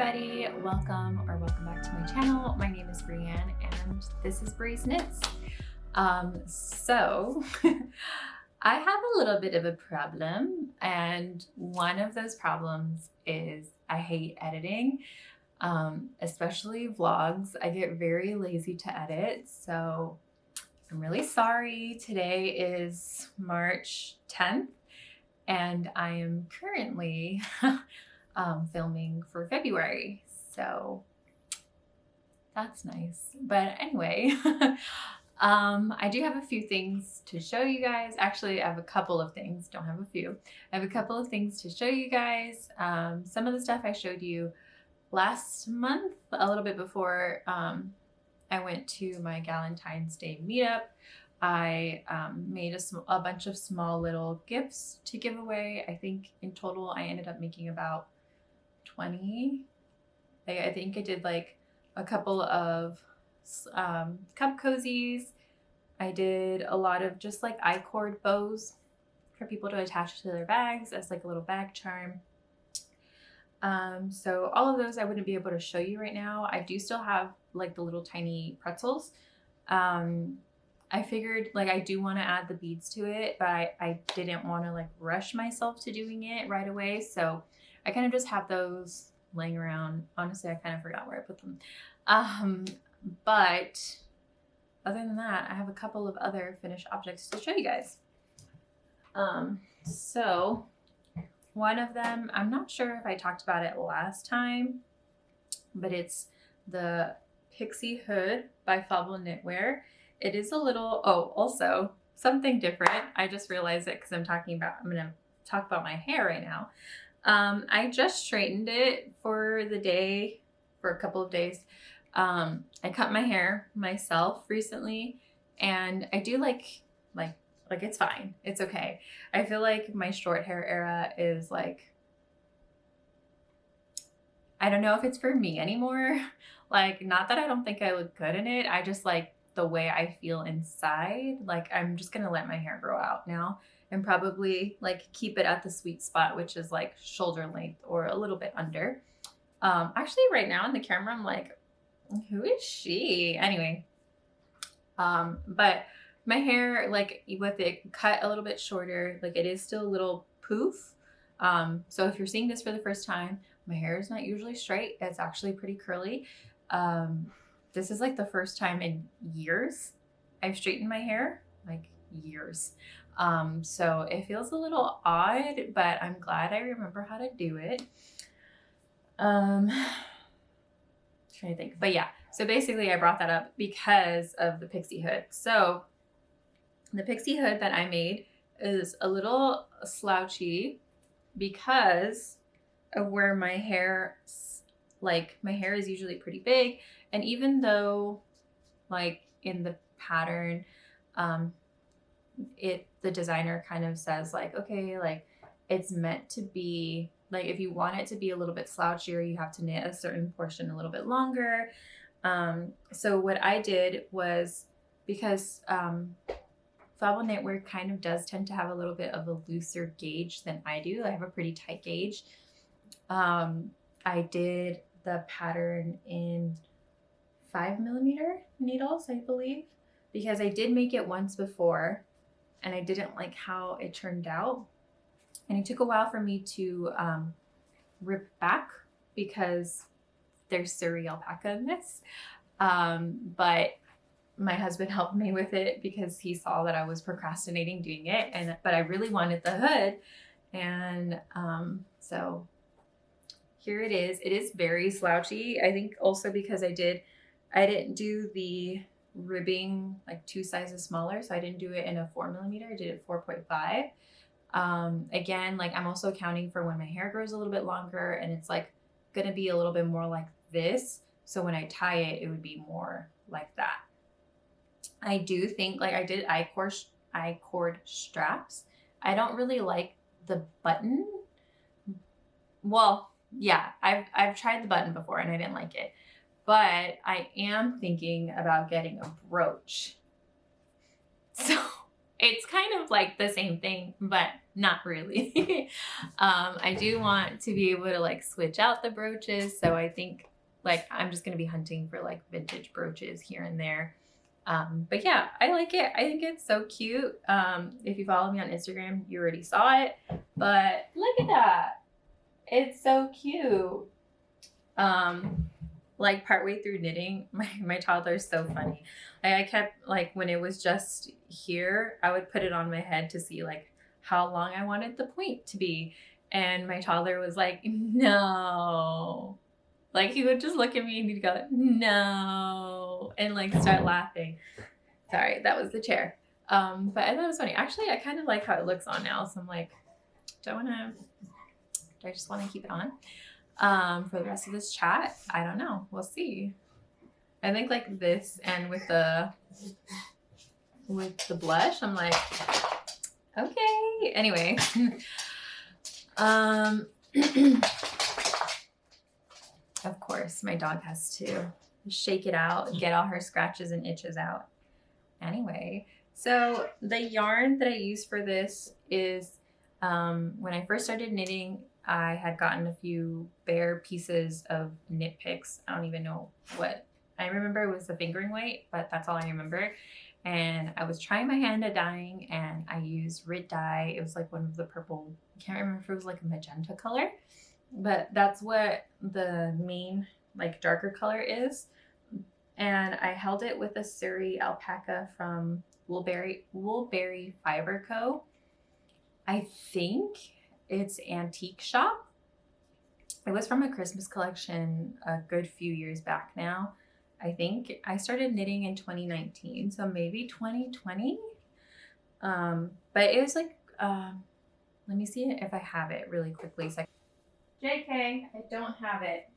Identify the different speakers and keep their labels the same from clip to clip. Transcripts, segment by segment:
Speaker 1: everybody, welcome back to my channel. My name is Brianne and this is Bree's Knits. So I have a little bit of a problem, and one of those problems is I hate editing, especially vlogs. I get very lazy to edit, so I'm really sorry. Today is March 10th and I am currently filming for February, so that's nice. But anyway, I do have a few things to show you guys. Actually, I have a couple of things, don't have a few. I have a couple of things to show you guys. Some of the stuff I showed you last month, a little bit before I went to my Valentine's Day meetup. I made a bunch of small little gifts to give away. I think in total I ended up making about 20. I think I did like a couple of cup cozies. I did a lot of just like I-cord bows for people to attach to their bags as like a little bag charm. So all of those I wouldn't be able to show you right now. I do still have like the little tiny pretzels. I figured like I do want to add the beads to it, but I didn't want to like rush myself to doing it right away. So I kind of just have those laying around. Honestly, I kind of forgot where I put them. But other than that, I have a couple of other finished objects to show you guys. So one of them, I'm not sure if I talked about it last time, but it's the Pixie Hood by Fable Knitwear. It is a little, oh, also something different. I just realized it because I'm going to talk about my hair right now. I just straightened it for the day, for a couple of days. I cut my hair myself recently, and I do like it's fine. It's okay. I feel like my short hair era is like, I don't know if it's for me anymore. Like, not that I don't think I look good in it. I just like the way I feel inside. Like, I'm just going to let my hair grow out now and probably like keep it at the sweet spot, which is like shoulder length or a little bit under. Actually right now in the camera, I'm like, who is she? Anyway, but my hair, like with it cut a little bit shorter, like it is still a little poof. So if you're seeing this for the first time, my hair is not usually straight. It's actually pretty curly. This is like the first time in years I've straightened my hair, like years. So it feels a little odd, but I'm glad I remember how to do it. Trying to think, but yeah. So basically I brought that up because of the Pixie Hood. So the Pixie Hood that I made is a little slouchy because of where my hair, like my hair is usually pretty big. And even though like in the pattern, the designer kind of says like, okay, like it's meant to be like, if you want it to be a little bit slouchier, you have to knit a certain portion a little bit longer. So what I did was, because Fable Knitwear kind of does tend to have a little bit of a looser gauge than I do. I have a pretty tight gauge. I did the pattern in 5mm needles, I believe, because I did make it once before and I didn't like how it turned out. And it took a while for me to rip back because there's Surrey alpaca in this. But my husband helped me with it because he saw that I was procrastinating doing it, but I really wanted the hood. And so here it is. It is very slouchy. I think also because I didn't do the ribbing like 2 sizes smaller. So I didn't do it in a 4mm. I did it 4.5. Again, like I'm also accounting for when my hair grows a little bit longer and it's like going to be a little bit more like this. So when I tie it, it would be more like that. I do think like I did I-cord straps. I don't really like the button. Well, yeah, I've tried the button before and I didn't like it, but I am thinking about getting a brooch. So it's kind of like the same thing, but not really. I do want to be able to like switch out the brooches. So I think like I'm just going to be hunting for like vintage brooches here and there. But yeah, I like it. I think it's so cute. If you follow me on Instagram, you already saw it, but look at that. It's so cute. Like partway through knitting, my toddler's so funny. I kept like when it was just here, I would put it on my head to see like how long I wanted the point to be. And my toddler was like, no. Like he would just look at me and he'd go, no, and like start laughing. Sorry, that was the chair. But I thought it was funny. Actually, I kind of like how it looks on now. So I'm like, do I just want to keep it on? For the rest of this chat, I don't know. We'll see. I think like this and with the blush, I'm like, okay. Anyway, of course, my dog has to shake it out, get all her scratches and itches out. Anyway, so the yarn that I use for this is when I first started knitting, I had gotten a few bare pieces of knit picks. I don't even know what. I remember it was the fingering weight, but that's all I remember. And I was trying my hand at dyeing and I used Rit dye. It was like one of the purple, I can't remember if it was like a magenta color, but that's what the main like darker color is. And I held it with a Surrey alpaca from Woolberry Fiber Co. I think it's Antique Shop. It was from a Christmas collection a good few years back now. I think I started knitting in 2019, so maybe 2020. But it was like, let me see if I have it really quickly. So JK, I don't have it.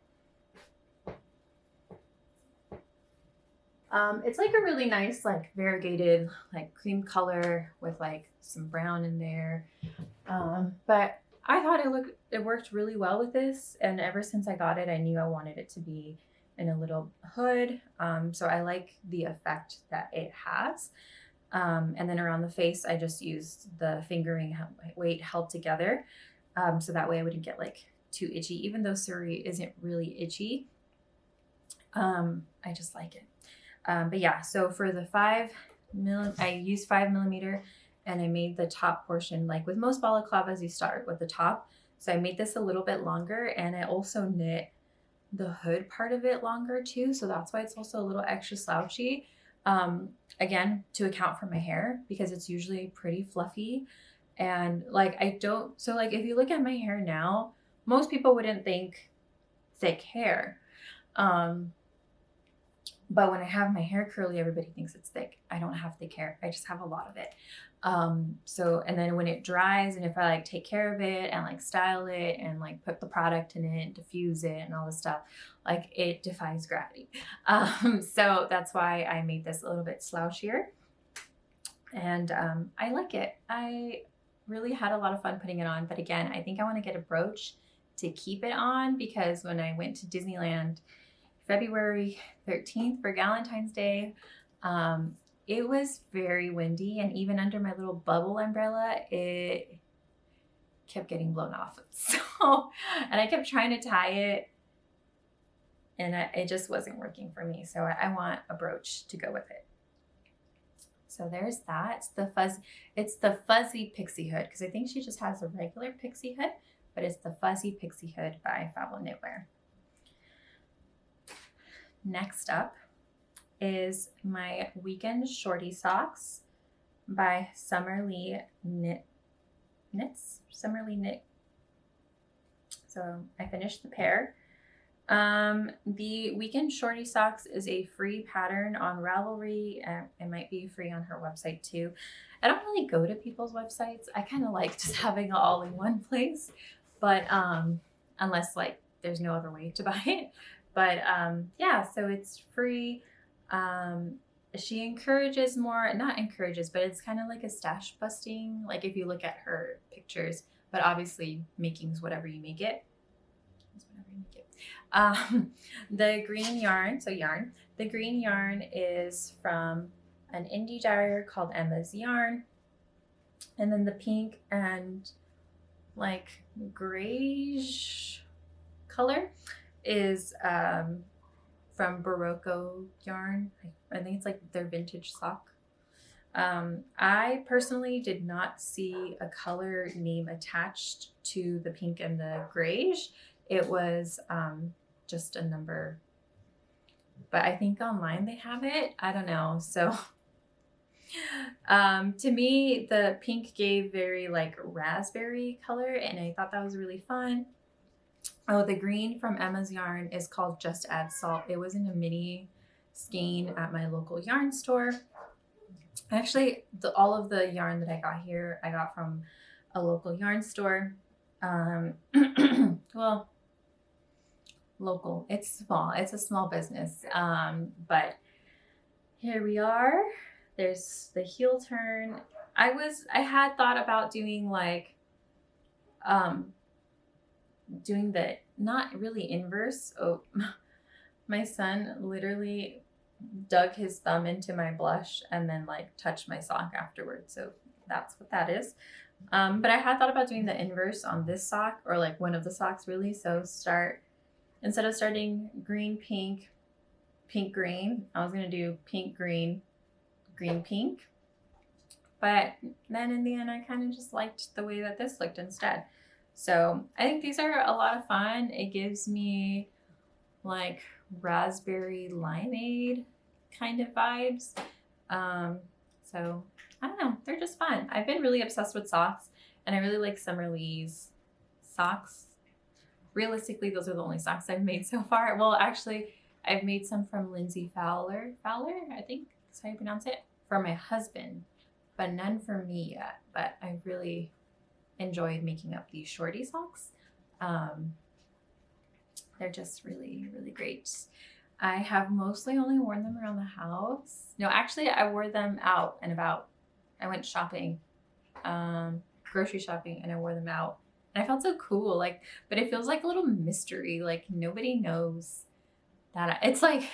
Speaker 1: It's like a really nice, like variegated, like cream color with like some brown in there. But I thought it worked really well with this. And ever since I got it, I knew I wanted it to be in a little hood. So I like the effect that it has. And then around the face, I just used the fingering weight held together. So that way I wouldn't get like too itchy, even though Surrey isn't really itchy. I just like it. But yeah, so for the I used 5mm and I made the top portion, like with most balaclavas, you start with the top. So I made this a little bit longer and I also knit the hood part of it longer too. So that's why it's also a little extra slouchy. Again, to account for my hair because it's usually pretty fluffy. And like, so like if you look at my hair now, most people wouldn't think thick hair. But when I have my hair curly, everybody thinks it's thick. I don't have thick hair. I just have a lot of it. And then when it dries and if I like take care of it and like style it and like put the product in it, diffuse it and all this stuff, like it defies gravity. So that's why I made this a little bit slouchier. And I like it. I really had a lot of fun putting it on. But again, I think I want to get a brooch to keep it on because when I went to Disneyland February 13th for Valentine's Day, it was very windy, and even under my little bubble umbrella, it kept getting blown off. So, and I kept trying to tie it, and it just wasn't working for me. So I want a brooch to go with it. So there's that. It's the fuzzy pixie hood because I think she just has a regular pixie hood, but it's the fuzzy pixie hood by Fablo Knitwear. Next up is my weekend shorty socks by Summerlee Knits. Summerlee Knit. So I finished the pair. The weekend shorty socks is a free pattern on Ravelry. It might be free on her website too. I don't really go to people's websites. I kind of like just having it all in one place, but unless like there's no other way to buy it. But yeah, so it's free. She encourages not encourages, but it's kind of like a stash busting. Like if you look at her pictures, but obviously making's whatever you make it. The green yarn, the green yarn is from an indie dyer called Emma's Yarn. And then the pink and like grayish color is from Barocco yarn. I think it's like their vintage sock. I personally did not see a color name attached to the pink and the grayish. It was just a number, but I think online they have it. I don't know. So to me, the pink gave very like raspberry color, and I thought that was really fun. Oh, the green from Emma's yarn is called Just Add Salt. It was in a mini skein at my local yarn store. Actually, all of the yarn that I got here, I got from a local yarn store. Well, local. It's small. It's a small business. But here we are. There's the heel turn. I had thought about doing like doing the not really inverse. Oh, my son literally dug his thumb into my blush and then like touched my sock afterwards. So that's what that is. But I had thought about doing the inverse on this sock, or like one of the socks really. So instead of starting green, pink, pink, green, I was going to do pink, green, green, pink. But then in the end, I kind of just liked the way that this looked instead. So I think these are a lot of fun. It gives me like raspberry limeade kind of vibes. So I don't know, they're just fun. I've been really obsessed with socks, and I really like Summer Lee's socks. Realistically, those are the only socks I've made so far. Well, actually, I've made some from Lindsay Fowler, I think that's how you pronounce it, for my husband, but none for me yet. But I really enjoyed making up these shorty socks. They're just really, really great. I have mostly only worn them around the house. No, actually, I wore them out and about. I went shopping, grocery shopping, and I wore them out. And I felt so cool, like, but it feels like a little mystery. Like nobody knows that. It's like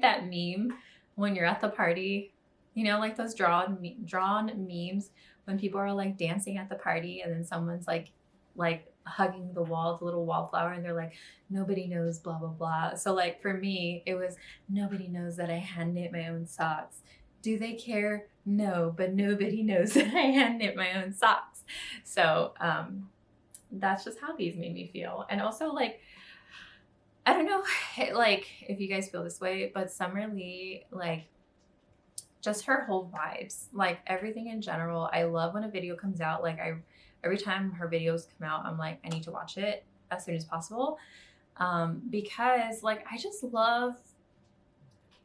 Speaker 1: that meme when you're at the party, you know, like those drawn memes when people are like dancing at the party, and then someone's like hugging the wall, the little wallflower, and they're like, nobody knows, blah, blah, blah. So like for me, it was, nobody knows that I hand knit my own socks. Do they care? No, but nobody knows that I hand knit my own socks. So that's just how these made me feel. And also like, I don't know, like if you guys feel this way, but Summer Lee, like just her whole vibes, like everything in general. I love when a video comes out. Like every time her videos come out, I'm like, I need to watch it as soon as possible. Because like, I just love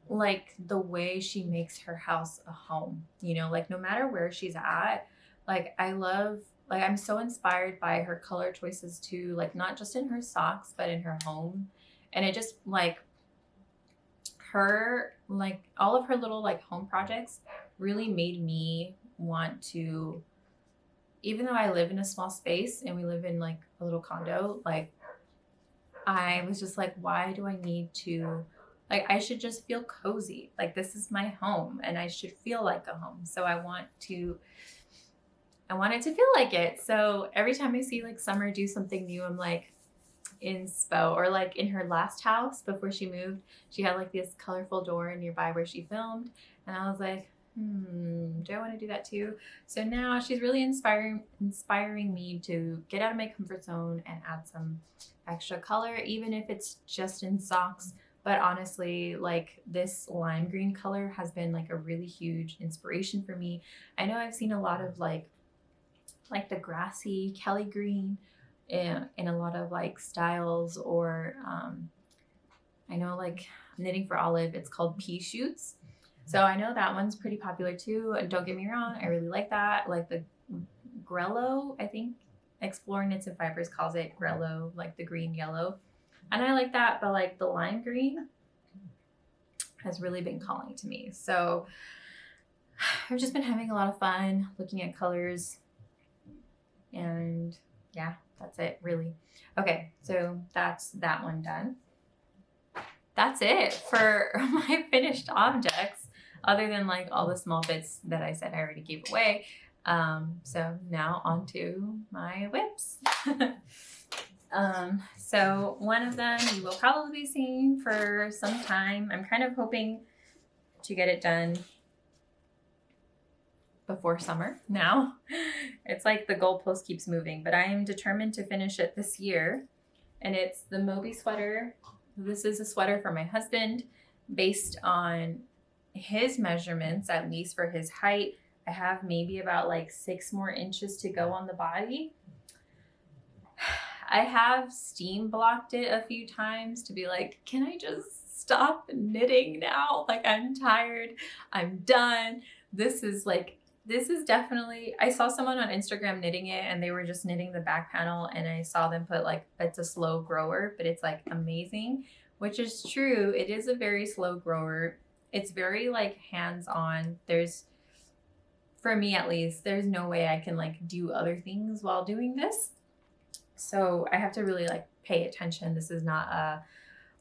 Speaker 1: like the way she makes her house a home, you know, like no matter where she's at, like I love, like I'm so inspired by her color choices too, like not just in her socks, but in her home. And it just like her, like all of her little like home projects really made me want to, even though I live in a small space and we live in like a little condo, like I was just like, why do I need to, like, I should just feel cozy. Like this is my home and I should feel like a home. So I want it to feel like it. So every time I see like Summer do something new, I'm like inspo. Or like in her last house before she moved, she had like this colorful door nearby where she filmed. And I was like, do I want to do that too? So now she's really inspiring me to get out of my comfort zone and add some extra color, even if it's just in socks. But honestly, like this lime green color has been like a really huge inspiration for me. I know I've seen a lot of like the grassy Kelly green in a lot of like styles, or I know like Knitting for Olive, it's called pea shoots. So I know that one's pretty popular too. And don't get me wrong, I really like that. Like the Grello, I think Explore Knits and Fibers calls it Grello, like the green yellow. And I like that, but like the lime green has really been calling to me. So I've just been having a lot of fun looking at colors, and yeah, that's it really. Okay, so that's that one done. That's it for my finished objects, other than like all the small bits that I said I already gave away. So now on to my whips. So one of them you will probably be seeing for some time. I'm kind of hoping to get it done before summer now. It's like the goalpost keeps moving, but I am determined to finish it this year. And it's the Moby sweater. This is a sweater for my husband based on his measurements, at least for his height. I have maybe about like 6 more inches to go on the body. I have steam blocked it a few times to be like, can I just stop knitting now? Like, I'm tired. I'm done. This is definitely, I saw someone on Instagram knitting it and they were just knitting the back panel, and I saw them put like, it's a slow grower, but it's like amazing, which is true. It is a very slow grower. It's very like hands-on. For me at least, there's no way I can like do other things while doing this. So I have to really like pay attention. This is not a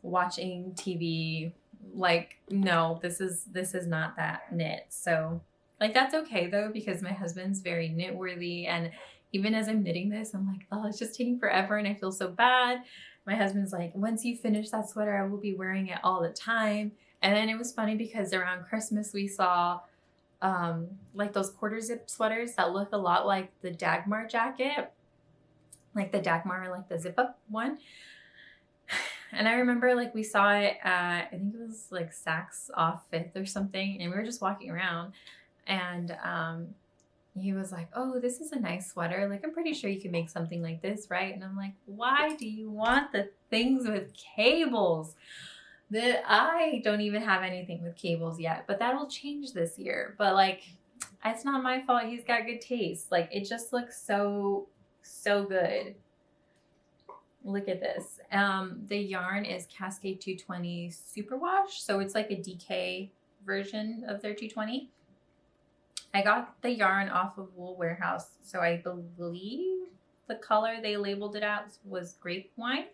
Speaker 1: watching TV. Like, no, this is not that knit. So like, that's okay though, because my husband's very knit worthy. And even as I'm knitting this, I'm like, oh, it's just taking forever and I feel so bad. My husband's like, once you finish that sweater, I will be wearing it all the time. And then it was funny because around Christmas, we saw like those quarter zip sweaters that look a lot like the Dagmar jacket, like the Dagmar, like the zip up one. And I remember like we saw it at, I think it was like Saks off 5th or something. And we were just walking around, and he was like, oh, this is a nice sweater. Like, I'm pretty sure you can make something like this, right? And I'm like, why do you want the things with cables? That I don't even have anything with cables yet, but that'll change this year. But like, it's not my fault. He's got good taste. Like, it just looks so good. Look at this. The yarn is Cascade 220 Superwash. So it's like a DK version of their 220. I got the yarn off of Wool Warehouse. So I believe the color they labeled it as was grape wine.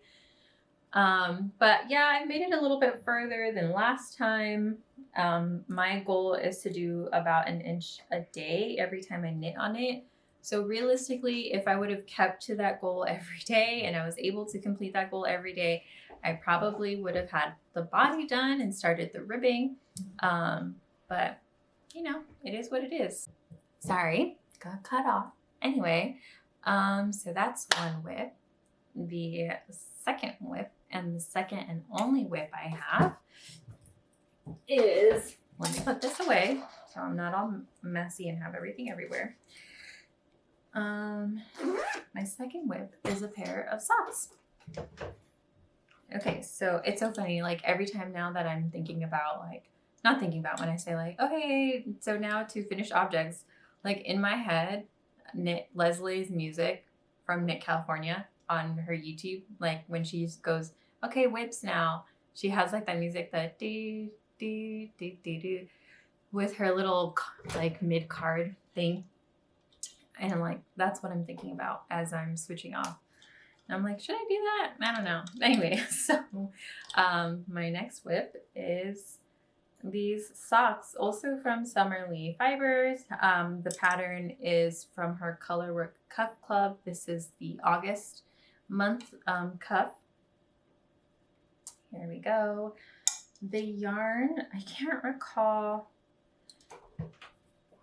Speaker 1: But yeah, I made it a little bit further than last time. My goal is to do about 1 inch a day every time I knit on it. So realistically, if I would have kept to that goal every day and I was able to complete that goal every day, I probably would have had the body done and started the ribbing. But you know, it is what it is. Sorry, got cut off. Anyway, so that's one whip. The second whip, and the second and only whip I have, is, let me put this away so I'm not all messy and have everything everywhere. My second whip is a pair of socks. Okay, so it's so funny, like every time now that I'm thinking about, like, not thinking about when I say like, okay, so now to finish objects, like in my head, Knit Leslie's music from Knit California on her YouTube, like when she goes, okay, whips now, she has like that music, that do do do do do, with her little like mid card thing, and like that's what I'm thinking about as I'm switching off. And I'm like, should I do that? I don't know. Anyway, so my next whip is these socks, also from Summerly Fibers. The pattern is from her Colorwork Cuff Club. This is the August month cuff. Here we go. The yarn, I can't recall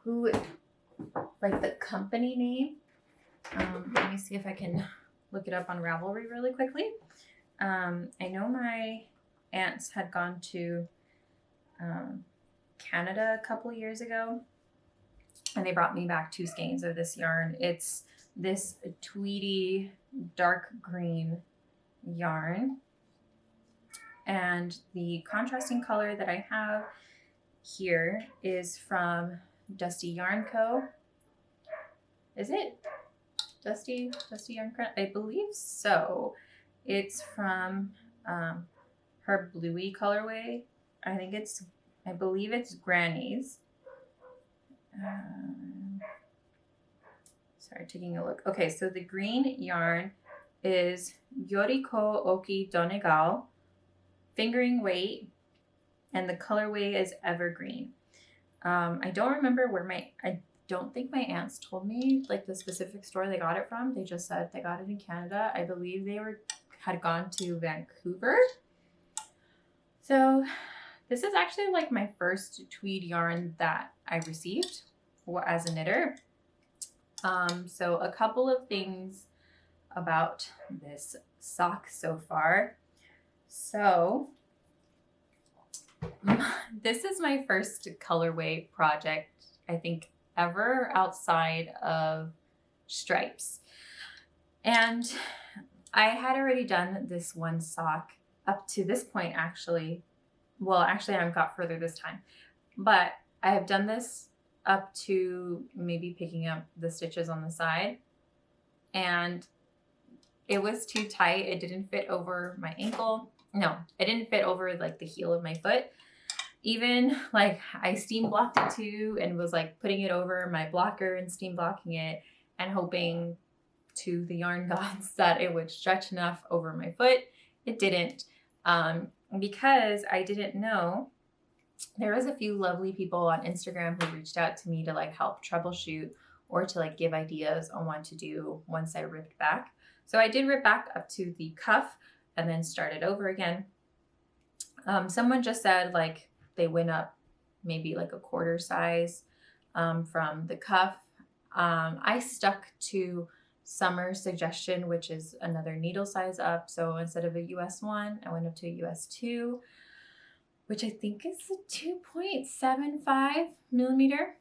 Speaker 1: who, like the company name. Let me see if I can look it up on Ravelry really quickly. I know my aunts had gone to Canada a couple years ago, and they brought me back 2 skeins of this yarn. It's this tweedy dark green yarn, and the contrasting color that I have here is from Dusty Yarn Co. Is it Dusty Yarn Co? I believe so. It's from her bluey colorway. I believe it's Granny's. Sorry, taking a look. Okay, so the green yarn is Yoriko Oki Donegal, fingering weight, and the colorway is Evergreen. I don't remember where don't think my aunts told me like the specific store they got it from. They just said they got it in Canada. I believe they had gone to Vancouver. So this is actually like my first tweed yarn that I received as a knitter. So a couple of things about this sock so far. So this is my first colorway project, I think, ever outside of stripes. And I had already done this one sock up to this point, actually. Well, actually, I got further this time, but I have done this up to maybe picking up the stitches on the side, and it was too tight. It didn't fit over my ankle. No, it didn't fit over like the heel of my foot. Even like I steam blocked it too, and was like putting it over my blocker and steam blocking it and hoping to the yarn gods that it would stretch enough over my foot. It didn't, because I didn't know. There was a few lovely people on Instagram who reached out to me to like help troubleshoot or to like give ideas on what to do once I ripped back. So I did rip back up to the cuff and then started over again. Someone just said like they went up maybe like a quarter size from the cuff. I stuck to Summer's suggestion, which is another needle size up. So instead of a US 1, I went up to a US 2, which I think is a 2.75 millimeter.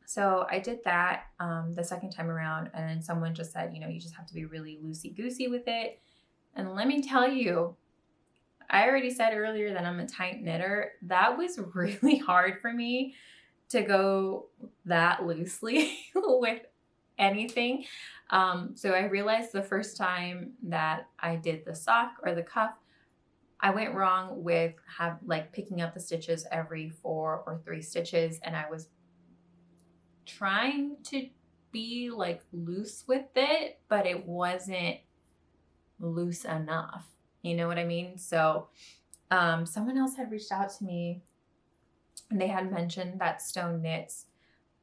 Speaker 1: So I did that the second time around, and then someone just said, you know, you just have to be really loosey-goosey with it. And let me tell you, I already said earlier that I'm a tight knitter. That was really hard for me to go that loosely with anything. So I realized the first time that I did the sock or the cuff, I went wrong with picking up the stitches every 4 or 3 stitches, and I was trying to be like loose with it, but it wasn't loose enough. You know what I mean? So someone else had reached out to me, and they had mentioned that Stone Knits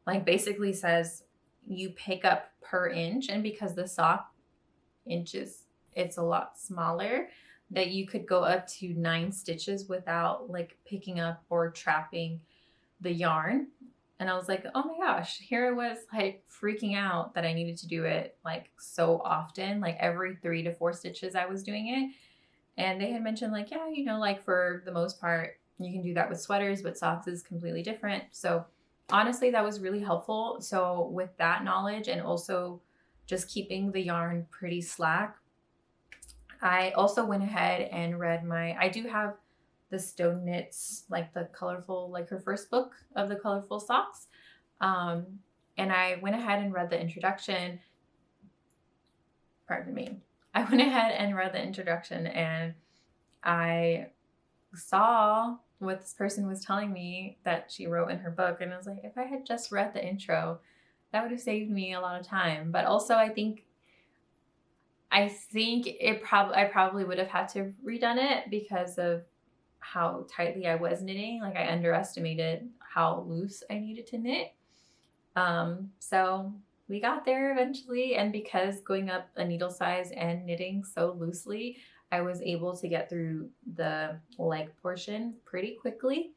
Speaker 1: like basically says you pick up per inch, and because the sock inches, it's a lot smaller, that you could go up to 9 stitches without like picking up or trapping the yarn. And I was like, oh my gosh, here I was like freaking out that I needed to do it like so often, like every 3 to 4 stitches I was doing it. And they had mentioned like, yeah, you know, like for the most part, you can do that with sweaters, but socks is completely different. So honestly, that was really helpful. So with that knowledge and also just keeping the yarn pretty slack, I also went ahead and read I do have the Stone Knits, like the colorful, like her first book of the colorful socks. And I went ahead and read the introduction. Pardon me. I went ahead and read the introduction, and I saw what this person was telling me that she wrote in her book. And I was like, if I had just read the intro, that would have saved me a lot of time. But also I think I probably would have had to redone it because of how tightly I was knitting. Like I underestimated how loose I needed to knit. So we got there eventually. And because going up a needle size and knitting so loosely, I was able to get through the leg portion pretty quickly.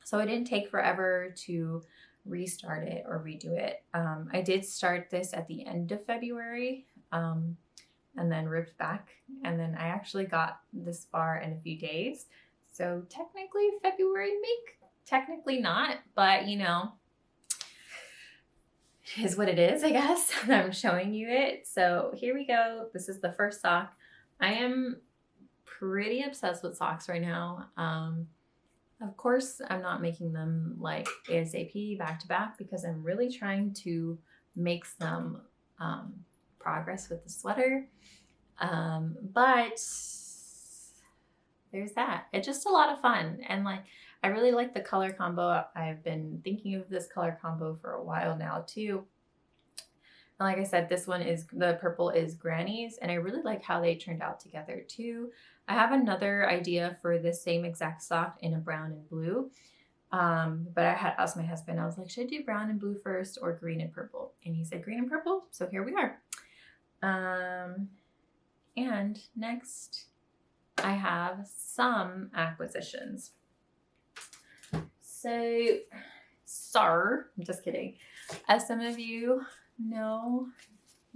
Speaker 1: So it didn't take forever to restart it or redo it. I did start this at the end of February, and then ripped back. And then I actually got this far in a few days. So technically February make, technically not, but you know, it is what it is, I guess. I'm showing you it. So here we go. This is the first sock. I am pretty obsessed with socks right now. Of course, I'm not making them like ASAP back to back because I'm really trying to make some progress with the sweater. But there's that. It's just a lot of fun. And like, I really like the color combo. I've been thinking of this color combo for a while now too. And like I said, this one is, the purple is Granny's, and I really like how they turned out together too. I have another idea for this same exact sock in a brown and blue. But I had asked my husband, I was like, should I do brown and blue first or green and purple? And he said green and purple. So here we are. And next I have some acquisitions. So, I'm just kidding. As some of you know,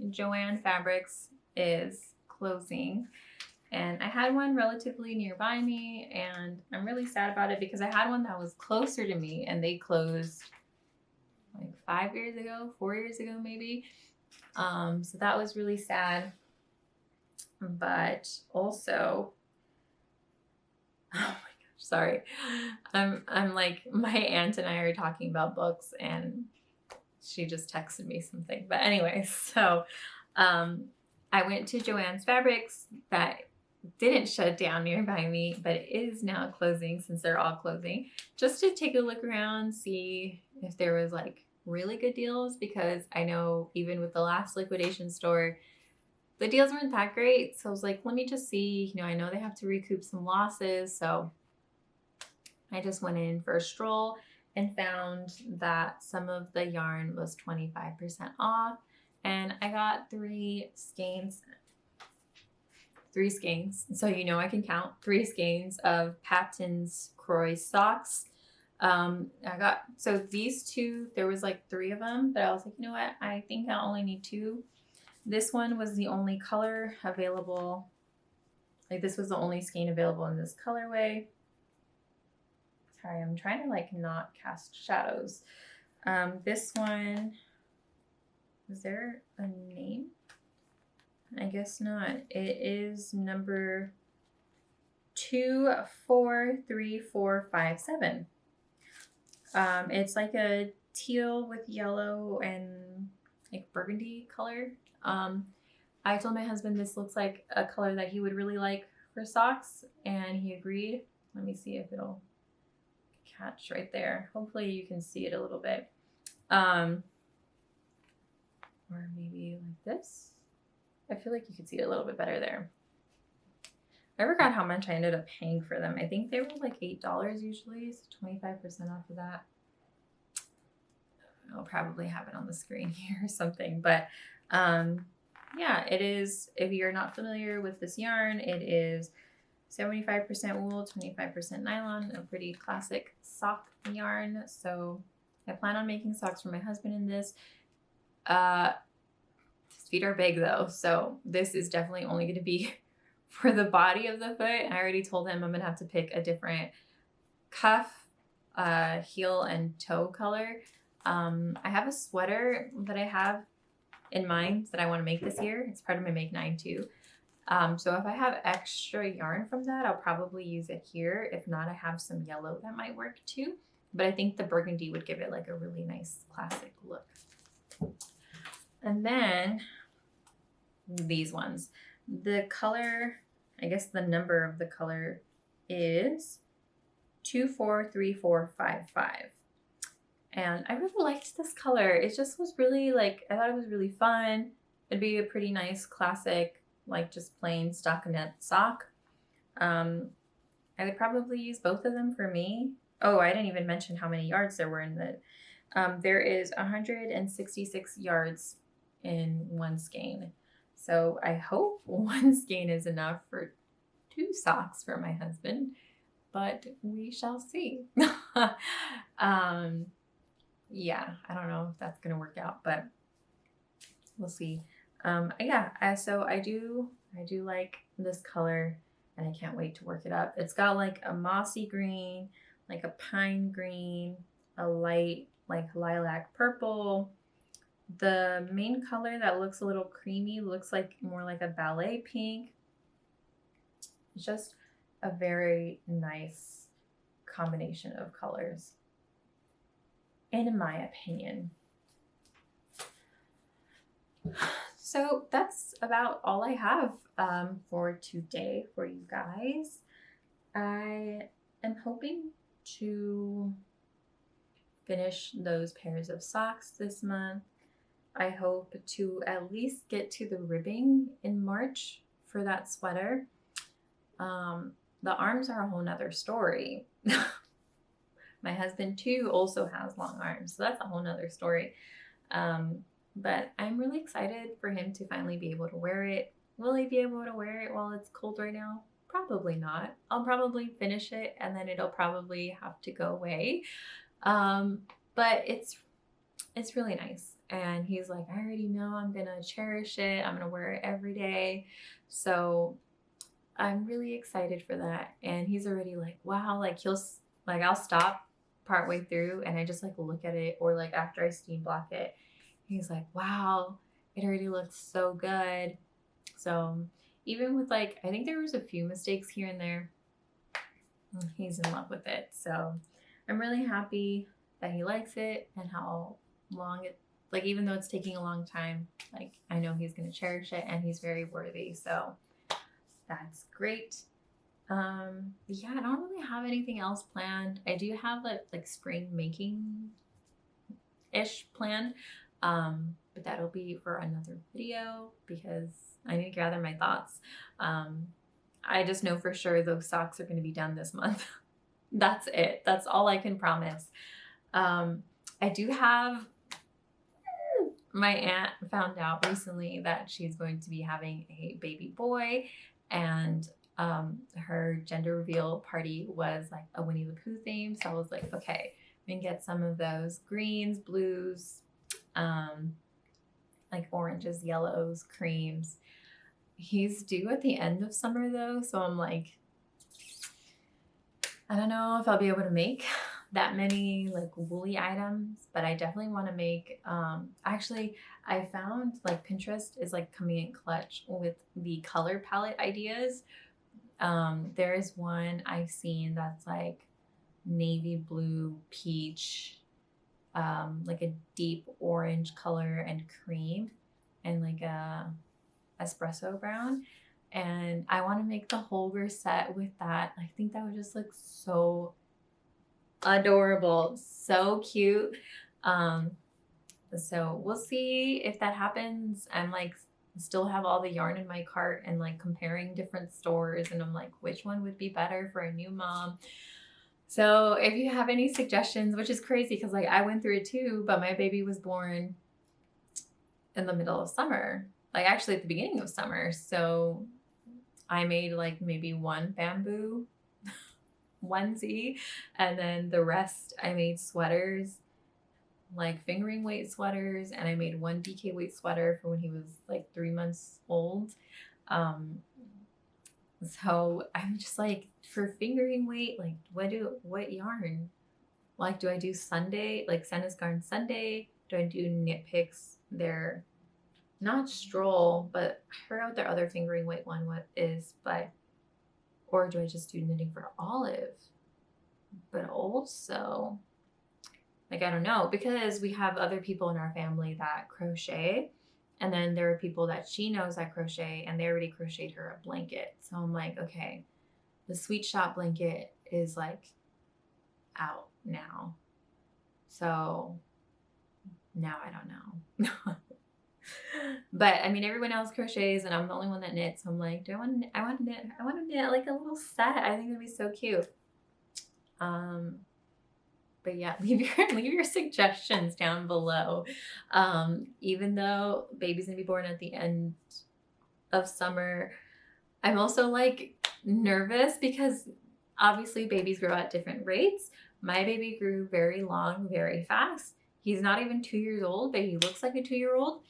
Speaker 1: Joann Fabrics is closing. And I had one relatively nearby me, and I'm really sad about it because I had one that was closer to me and they closed like 5 years ago, 4 years ago maybe. So that was really sad. But also, oh my gosh, sorry. I'm like, my aunt and I are talking about books and she just texted me something. But anyway, so I went to Joann's Fabrics that didn't shut down nearby me, but it is now closing since they're all closing, just to take a look around, see if there was like really good deals, because I know even with the last liquidation store, the deals weren't that great. So I was like, let me just see, I know they have to recoup some losses. So I just went in for a stroll and found that some of the yarn was 25% off. And I got 3 skeins. So I can count 3 skeins of Patton's Croy socks. So these 2, there was like 3 of them, but I was like, you know what? I think I only need 2. This one was the only color available. Like this was the only skein available in this colorway. Sorry, I'm trying to like not cast shadows. This one, is there a name? I guess not. It is number 243457. It's like a teal with yellow and like burgundy color. I told my husband this looks like a color that he would really like for socks, and he agreed. Let me see if it'll catch right there. Hopefully you can see it a little bit. Or maybe like this. I feel like you could see it a little bit better there. I forgot how much I ended up paying for them. I think they were like $8 usually, so 25% off of that. I'll probably have it on the screen here or something, but yeah, it is, if you're not familiar with this yarn, it is 75% wool, 25% nylon, a pretty classic sock yarn. So I plan on making socks for my husband in this. His feet are big though, so this is definitely only going to be for the body of the foot. I already told him I'm going to have to pick a different cuff, heel, and toe color. I have a sweater that I have in mind that I want to make this year. It's part of my Make 9 too. So if I have extra yarn from that, I'll probably use it here. If not, I have some yellow that might work too. But I think the burgundy would give it like a really nice classic look. And then these ones. The color, I guess the number of the color is 243455. And I really liked this color. It just was really like, I thought it was really fun. It'd be a pretty nice classic, like just plain stockinette sock. I would probably use both of them for me. Oh, I didn't even mention how many yards there were in the, there is 166 yards in one skein. So I hope one skein is enough for 2 socks for my husband, but we shall see. Yeah, I don't know if that's going to work out, but we'll see. Yeah, so I do like this color, and I can't wait to work it up. It's got like a mossy green, like a pine green, a light like lilac purple. The main color that looks a little creamy looks like more like a ballet pink. It's just a very nice combination of colors, in my opinion. So that's about all I have for today for you guys. I am hoping to finish those pairs of socks this month. I hope to at least get to the ribbing in March for that sweater. The arms are a whole nother story. My husband too also has long arms, so that's a whole nother story. But I'm really excited for him to finally be able to wear it. Will he be able to wear it while it's cold right now? Probably not. I'll probably finish it and then it'll probably have to go away. But it's really nice. And he's like, I already know I'm gonna cherish it. I'm gonna wear it every day. So I'm really excited for that. And he's already like, wow, like I'll stop partway through and I just like look at it, or like after I steam block it, he's like, wow, it already looks so good. So even with like, I think there was a few mistakes here and there, he's in love with it. So I'm really happy that he likes it and how long it, like, even though it's taking a long time, like I know he's going to cherish it and he's very worthy. So that's great. Yeah, I don't really have anything else planned. I do have like spring making ish planned. But that'll be for another video because I need to gather my thoughts. I just know for sure those socks are going to be done this month. That's it. That's all I can promise. I do have, my aunt found out recently that she's going to be having a baby boy, and her gender reveal party was like a Winnie the Pooh theme. So I was like, okay, we can get some of those greens, blues, like oranges, yellows, creams. He's due at the end of summer though, so I'm like, I don't know if I'll be able to make that many like woolly items, but I definitely want to make, actually I found like Pinterest is like coming in clutch with the color palette ideas. There is one I've seen that's like navy blue, peach, like a deep orange color and cream, and like a espresso brown. And I want to make the whole set with that. I think that would just look so adorable, so cute. So we'll see if that happens. I'm like still have all the yarn in my cart and like comparing different stores, and I'm like, which one would be better for a new mom? So if you have any suggestions, which is crazy because like I went through it too, but my baby was born in the middle of summer, like actually at the beginning of summer. So I made like maybe one bamboo onesie, and then the rest I made sweaters, like fingering weight sweaters, and I made one DK weight sweater for when he was like 3 months old. So I'm just like, for fingering weight, like what yarn? Like, do I do Sunday, like Santa's Garden Sunday? Do I do Knit Picks? They're not Stroll, but I forgot what their other fingering weight one what is, but, or do I just do Knitting for Olive? But also, like, I don't know, because we have other people in our family that crochet, and then there are people that she knows that crochet, and they already crocheted her a blanket. So I'm like, okay, the Sweet Shop blanket is like out now. So now I don't know. But I mean, everyone else crochets and I'm the only one that knits. So I'm like, I want to knit like a little set. I think it'd be so cute. But yeah, leave your suggestions down below. Even though baby's gonna be born at the end of summer, I'm also like nervous because obviously babies grow at different rates. My baby grew very long, very fast. He's not even 2 years old, but he looks like a 2-year-old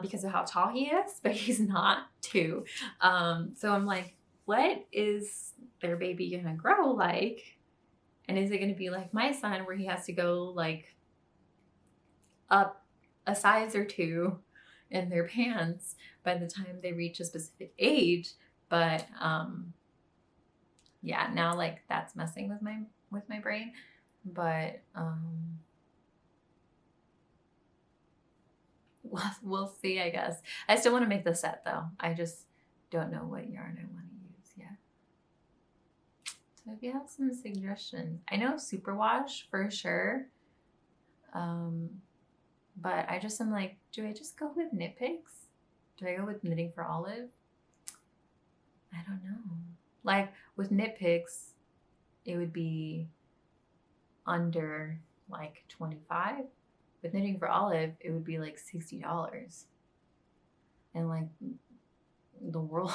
Speaker 1: because of how tall he is, but he's not 2. So I'm like, what is their baby gonna grow like? And is it going to be like my son where he has to go like up a size or 2 in their pants by the time they reach a specific age? But yeah, now like that's messing with my brain. But we'll see, I guess. I still want to make the set though. I just don't know what yarn I want to use yet. So if you have some suggestions, I know superwash for sure. But I just am like, do I just go with Knit Picks? Do I go with Knitting for Olive? I don't know. Like with Knit Picks, it would be under like 25. With Knitting for Olive, it would be like $60. And like the world,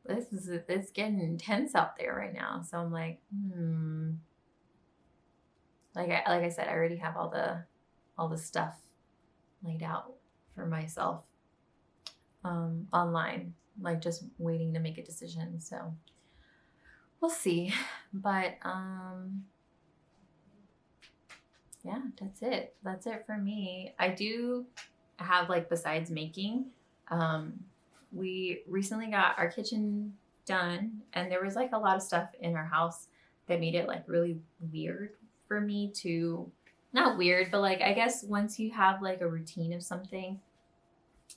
Speaker 1: it's getting intense out there right now. So I'm like, like I said, I already have all the stuff laid out for myself online, like just waiting to make a decision. So we'll see. But yeah, that's it for me. I do have, like, besides making, we recently got our kitchen done, and there was like a lot of stuff in our house that made it like really weird for me to, not weird, but like, I guess once you have like a routine of something,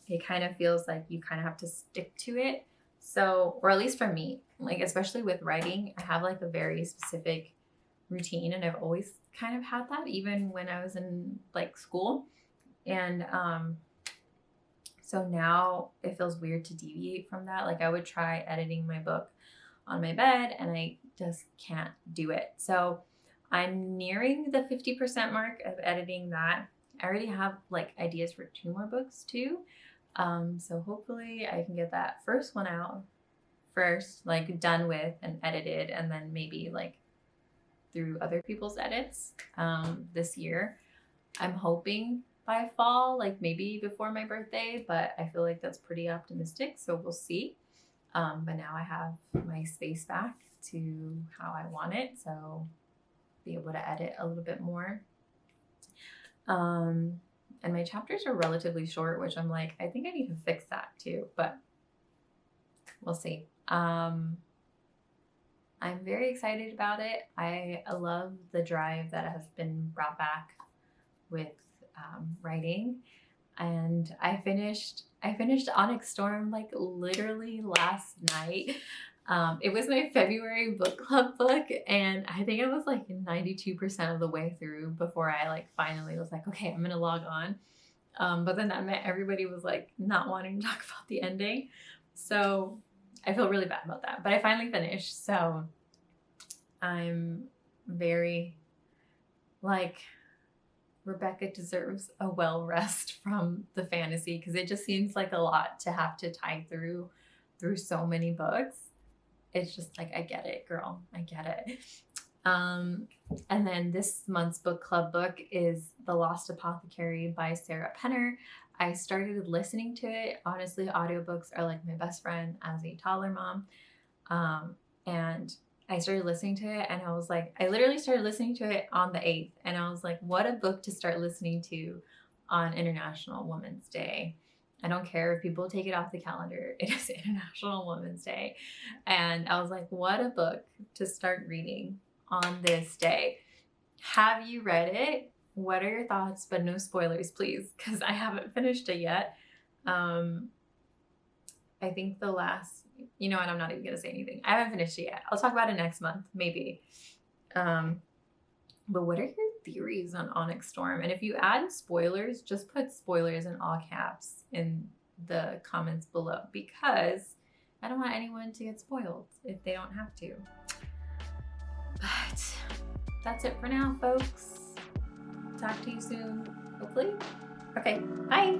Speaker 1: it kind of feels like you kind of have to stick to it. So, or at least for me, like, especially with writing, I have like a very specific routine, and I've always kind of had that even when I was in like school. And so now it feels weird to deviate from that. Like, I would try editing my book on my bed and I just can't do it. So I'm nearing the 50% mark of editing that. I already have like ideas for 2 more books too. So hopefully I can get that first one out first, like done with and edited, and then maybe like through other people's edits this year. I'm hoping by fall, like maybe before my birthday, but I feel like that's pretty optimistic, so we'll see. But now I have my space back to how I want it, so be able to edit a little bit more. And my chapters are relatively short, which I'm like, I think I need to fix that too, but we'll see. I'm very excited about it. I love the drive that has been brought back with writing. And I finished Onyx Storm like literally last night. It was my February book club book, and I think I was like 92% of the way through before I like finally was like, okay, I'm gonna log on. But then that meant everybody was like not wanting to talk about the ending. So I feel really bad about that, but I finally finished. So I'm very like, Rebecca deserves a well rest from the fantasy, because it just seems like a lot to have to tie through so many books. It's just like, I get it, girl. I get it. And then this month's book club book is The Lost Apothecary by Sarah Penner. I started listening to it. Honestly, audiobooks are like my best friend as a toddler mom. And I started listening to it, and I was like, I literally started listening to it on the 8th, and I was like, what a book to start listening to on International Women's Day. I don't care if people take it off the calendar. It is International Women's Day. And I was like, what a book to start reading on this day. Have you read it? What are your thoughts? But no spoilers, please, because I haven't finished it yet. I think the last, you know what, I'm not even going to say anything. I haven't finished it yet. I'll talk about it next month, maybe. But what are your theories on Onyx Storm? And if you add spoilers, just put spoilers in all caps in the comments below, because I don't want anyone to get spoiled if they don't have to. But that's it for now, folks. Talk to you soon, hopefully. Okay, bye.